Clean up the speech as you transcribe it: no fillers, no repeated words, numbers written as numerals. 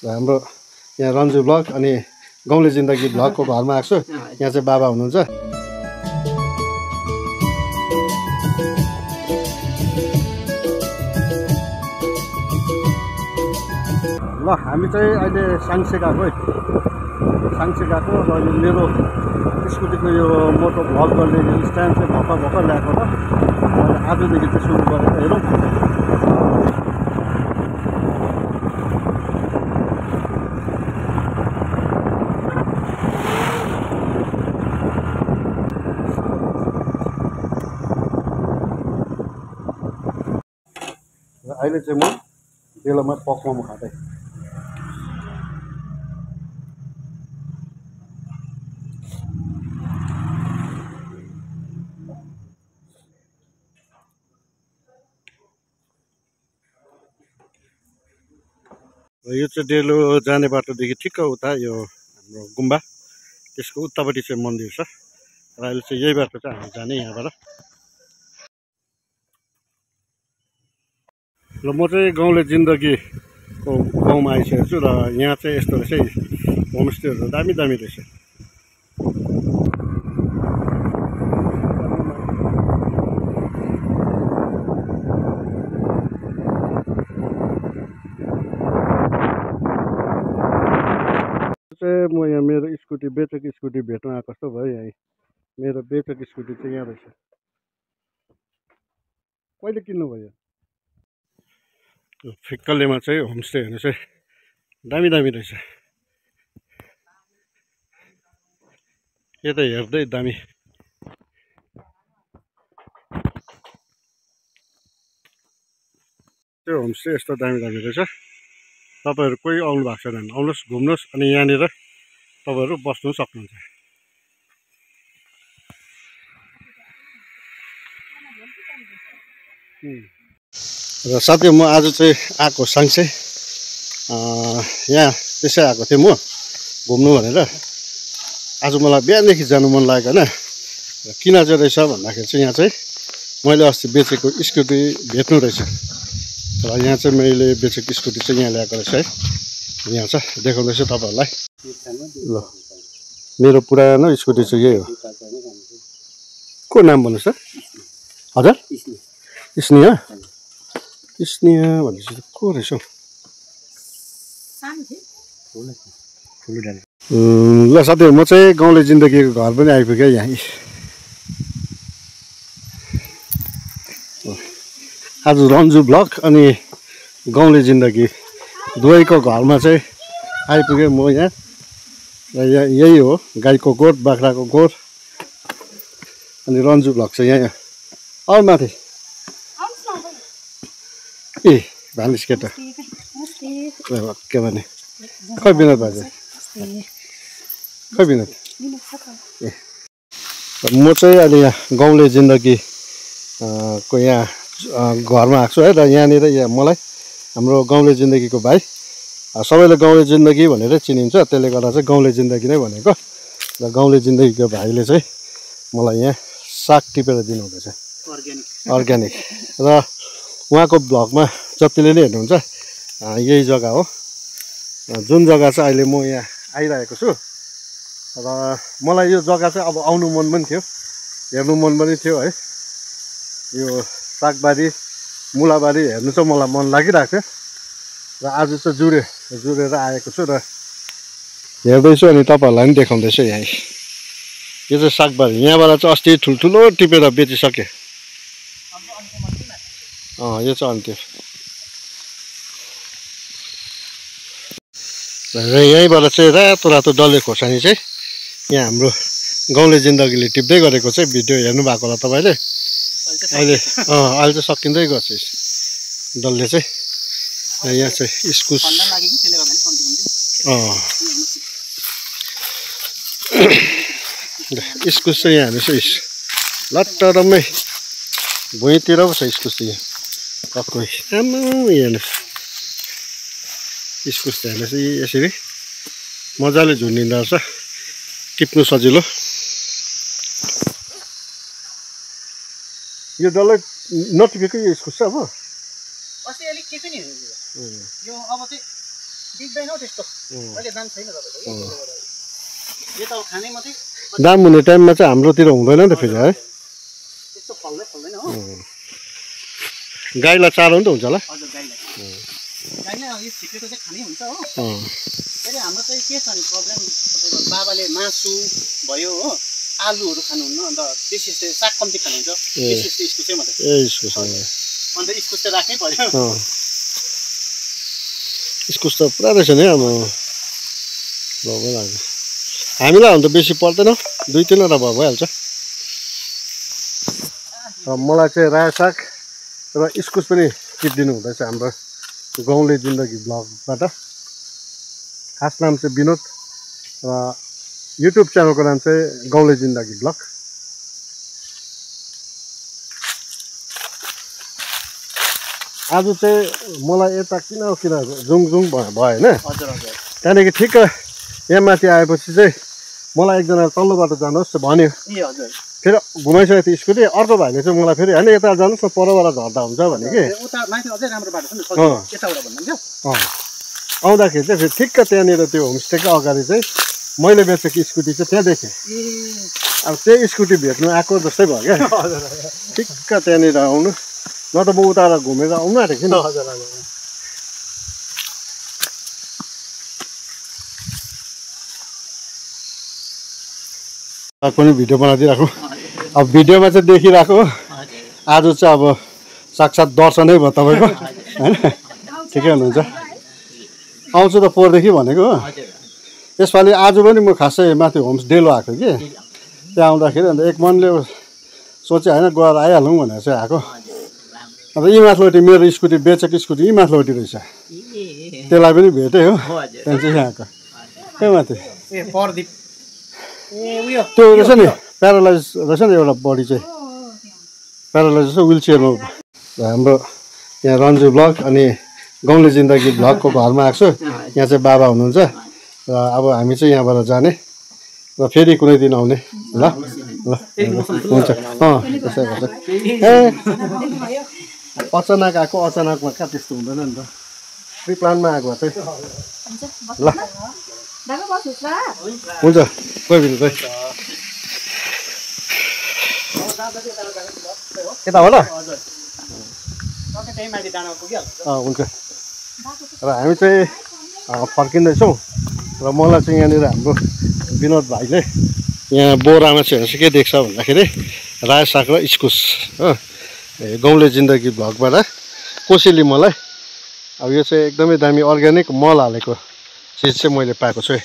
हाम्रो यहाँ रन्जु ब्लग अनि गाउँले जिन्दगी ब्लगको घरमा आएको छु। यहाँ चाहिँ बाबा हुनुहुन्छ। ल हामी चाहिँ अहिले साङ्से गएको है। साङ्से गएको र यो मेरो स्कुटीको यो मोटो भ्लग गर्ने स्ट्यान्ड चाहिँ भर्खर ल्याएको र आजदेखि चाहिँ सुरु गरेको हेरौँ। र अहिले चाहिँ म बेलामा पक मोमो खाँदै। यो चाहिँ डेलो जाने बाटोदेखि ठिक्क उता यो हाम्रो गुम्बा त्यसको उतापट्टि चाहिँ मन्दिर छ र अहिले चाहिँ यही बाटो चाहिँ हामी जाने यहाँबाट। र म चाहिँ गाउँले जिन्दगीको गाउँमा आइसकेको छु र यहाँ चाहिँ यस्तो रहेछ होमस्टेहरू दामी दामी रहेछ। म यहाँ मेरो स्कुटी बेचेक स्कुटी भेट्न आएको जस्तो भयो। यहाँ मेरो बेचेक स्कुटी चाहिँ यहाँ रहेछ। कहिले किन्नु भयो? फिक्कलेमा चाहिँ होमस्टे हेर्नु चाहिँ दामी दामी रहेछ। यता हेर्दै दामी। त्यो होमस्टे यस्तो दामी दामी रहेछ। तपाईँहरू कोही आउनु भएको छैन भने आउनुहोस्, घुम्नुहोस् अनि यहाँनिर तपाईँहरू बस्नु सक्नुहुन्छ। र साथै म आज चाहिँ आएको साङ्से यहाँ त्यसै आएको थिएँ म घुम्नु भनेर। आज मलाई बिहानदेखि जानु मन लाग्यो होइन। र किन चाहिँ रहेछ भन्दाखेरि चाहिँ यहाँ चाहिँ मैले अस्ति बेचेको स्कुटी भेट्नु रहेछ। र यहाँ चाहिँ मैले बेचेको स्कुटी चाहिँ यहाँ ल्याएको रहेछ है। यहाँ छ देखाउँदैछु तपाईँहरूलाई। ल मेरो पुरानो स्कुटी चाहिँ यही हो। को नाम भन्नुहोस् त? हजुर स्नेहा? स्नेहा भनेपछि को रहेछ हौ? ल साथीहरू म चाहिँ गाउँले जिन्दगीको घर पनि आइपुगेँ यहाँ। आज रन्जु ब्लग अनि गाउँले जिन्दगी दुवैको घरमा चाहिँ आइपुगेँ म यहाँ। र यहाँ यही हो गाईको गोठ बाख्राको गोठ अनि रन्जु ब्लग चाहिँ यहाँ अरू माथि। ए भानिस केटा के भने खै विनोद बाजे खै विनोद ए म चाहिँ अहिले यहाँ गाउँले जिन्दगी को यहाँ घरमा आएको छु है। र यहाँनिर यहाँ मलाई हाम्रो गाउँले जिन्दगीको भाइ सबैले गाउँले जिन्दगी भनेर चिनिन्छ, त्यसले गर्दा चाहिँ गाउँले जिन्दगी नै भनेको। र गाउँले जिन्दगीको भाइले चाहिँ मलाई यहाँ साग टिपेर दिनुहुँदैछ अर्ग्यानिक। र उहाँको ब्लगमा जतिले नै हेर्नुहुन्छ यही जग्गा हो जुन जग्गा चाहिँ अहिले म यहाँ आइरहेको छु। र मलाई यो जग्गा चाहिँ अब आउनु मन पनि थियो, हेर्नु मन पनि थियो है। यो सागबारी मुलाबारी हेर्नु चाहिँ मलाई मन लागिरहेको थियो। र आज चाहिँ जुरेर आएको छु र हेर्दैछु अनि तपाईँहरूलाई पनि देखाउँदैछु। यहाँ यो चाहिँ सागबारी, यहाँबाट चाहिँ अस्ति ठुल्ठुलो टिपेर बेचिसकेँ। यो चाहिँ अन्त्य। र यहीँबाट चाहिँ रातो रातो डल्ले खोर्सानी चाहिँ यहाँ हाम्रो गाउँले जिन्दगीले टिप्दै गरेको चाहिँ भिडियो हेर्नु भएको होला तपाईँले। अहिले चाहिँ सकिँदै गर्छ डल्ले चाहिँ। यहाँ चाहिँ इस्कुस इस्कुस चाहिँ यहाँ हेर्नुहोस् लट्टरमै भुइँतिर पो छ इस्कुस चाहिँ यहाँ टक्कै। आम्मा हेर्नुहोस् इस्कुस त हेर्नुहोस् यसरी मजाले झुन्डिँदो रहेछ, टिप्नु सजिलो। यो डल्लै नटिपेको यो इस्कुस छ अब अस्ति अलिक टिप्यो नि यो अब चाहिँ दिँदैन हौ त्यस्तो अहिले दाम छैन तपाईँको यो त अब खाने मात्रै दाम हुने टाइममा चाहिँ हाम्रोतिर हुँदैन नि त फेरि है त्यस्तो फल्दैन हो गाईलाई चारो नि त हुन्छ होला हजुर गाईलाई यो छिपेको चाहिँ खाने हुन्छ हो फेरि हाम्रो चाहिँ के छ नि प्रब्लम तपाईँको बाबाले मासु भयो हो आलुहरू खानुहुन्न अन्त बेसी जस्तै साग कम्ती खानुहुन्छ बेसी जस्तै इस्कुसै मात्रै इस्कुस अन्त इस्कुस त राख्नै पर्यो इस्कुस त पुरा रहेछ नि अब भएकै लाग्यो हामीलाई हो भने त बेसी पर्दैन 2-3वटा भइहाल्छ मलाई चाहिँ रायो साग र इस्कुस पनि टिपिदिनु हुँदैछ हाम्रो गाउँले जिन्दगी ब्लगबाट खास नाम चाहिँ विनोद र युट्युब च्यानलको नाम चाहिँ गाउँले जिन्दगी ब्लग आज चाहिँ मलाई यता किन जुङ भयो होइन त्यहाँदेखि ठिक्क यहाँ माथि आएपछि चाहिँ मलाई एकजना तल्लो बाटो जानुहोस् भन्यो फेरि घुमाइसकेको थियो स्कुटी अर्को भाइले चाहिँ मलाई फेरि होइन यता जानुहोस् न परबाट झर्दा हुन्छ भने कि आउँदाखेरि चाहिँ फेरि ठिक्क त्यहाँनिर त्यो होमस्टेकै अगाडि चाहिँ मैले बेचेको स्कुटी चाहिँ त्यहाँ देखेँ अब त्यही स्कुटी भेट्नु आएको जस्तै भयो क्या ठिक्क त्यहाँनिर आउनु न त म उता घुमेर आउनु आँटेको थिएँ नि पनि भिडियो बनाइदिइराख्नु अब भिडियोमा चाहिँ देखिरहेको आज चाहिँ अब साक्षात् दर्शनै भयो तपाईँको होइन ठिकै हुनुहुन्छ आउँछु त पोहोरदेखि भनेको हो यसपालि आज पनि म खासै माथि होम्स डेलो आएको कि त्यहाँ आउँदाखेरि अन्त एक मनले सोचेँ होइन गएर आइहालौँ भनेर चाहिँ आएको अन्त यी माथिल्लोटी मेरो स्कुटी बेचेको स्कुटी यी माथिल्लोटी रहेछ त्यसलाई पनि भेटेँ हो त्यहाँ चाहिँ यहाँ आएको त्यही माथि त्यो रहेछ नि प्यारालाइज रहेछ नि एउटा बडी चाहिँ प्यारालाइज रहेछ विल चेयरमा हाम्रो यहाँ रन्जु ब्लग अनि गाउँले जिन्दगी ब्लगको घरमा आएको छु यहाँ चाहिँ बाबा हुनुहुन्छ र अब हामी चाहिँ यहाँबाट जाने र फेरि कुनै दिन आउने ल ल हुन्छ त्यसै गर्छ ए अचानक आएको अचानकमा कहाँ त्यस्तो हुँदैन नि त प्रिप्लानमा आएको चाहिँ ल हुन्छ कोही बिना चाहिँ यता हो ल हुन्छ र हामी चाहिँ फर्किँदैछौँ र मलाई चाहिँ यहाँनिर हाम्रो विनोद भाइले यहाँ बोरामा चाहिँ हेर्नुहोस् के देख्छ भन्दाखेरि रायो साग र इस्कुस हो गाउँले जिन्दगी भ्लगबाट कोसेली मलाई अब यो चाहिँ एकदमै दामी अर्ग्यानिक मल हालेको चिज चाहिँ मैले पाएको छु है।